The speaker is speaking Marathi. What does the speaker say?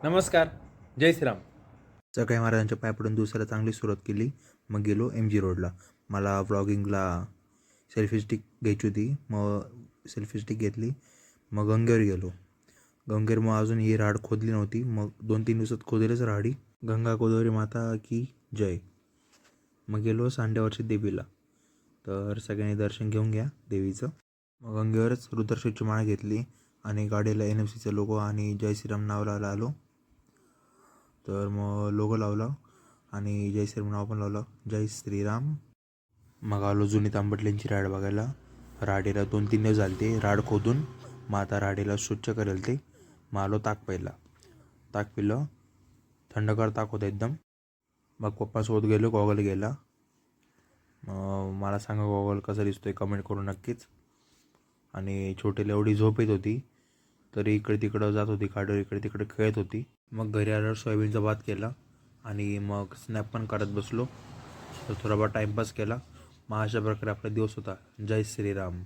नमस्कार. जय श्रीराम. सकाळी महाराजांच्या पाया पडून दिवसाला चांगली सुरुवात केली. मग गेलो MG रोडला. मला व्लॉगिंगला सेल्फी स्टिक घ्यायची होती. मग सेल्फी स्टिक घेतली. मग गंगेवर गेलो. गंगेवर मग अजून ही राड खोदली नव्हती. मग 2-3 दिवसात खोदेलच राहाडी. गंगा गोदावरी माता की जय. मग गेलो सांड्यावरच्या देवीला. तर सगळ्यांनी दर्शन घेऊन घ्या देवीचं. मग गंगेवरच रुद्राक्षची माळ घेतली आणि गाडीला NMCचा लोगो आणि जय श्रीराम नाव लावायला आलो. तर मग लोगो लावला आणि जय श्रीराम नाव पण लावलं, जय श्रीराम. मग आलो जुनी तांबटल्यांची राड बघायला. राडीला 2-3 दिवस झाले ते राड खोदून. मग आता राडीला स्वच्छ करेल ते. मग आलो ताक प्यायला. ताक पिलं. थंडगार ताक होतं एकदम. मग पप्पासोबत गेलो गॉगल घ्यायला. मला सांगा गॉगल कसा दिसतोय कमेंट करून नक्कीच. आणि छोटीला एवढी झोप येत होती तरी इकडे तिकडं जात होती, खाडीवर इकडे तिकडे खेळत होती. मग घरी आल्यावर सोयाबीनचा भात केला आणि मग स्नॅप पण करत बसलो. तर थोडाफार टाईमपास केला. मग अशा प्रकारे आपला दिवस होता. जय श्रीराम.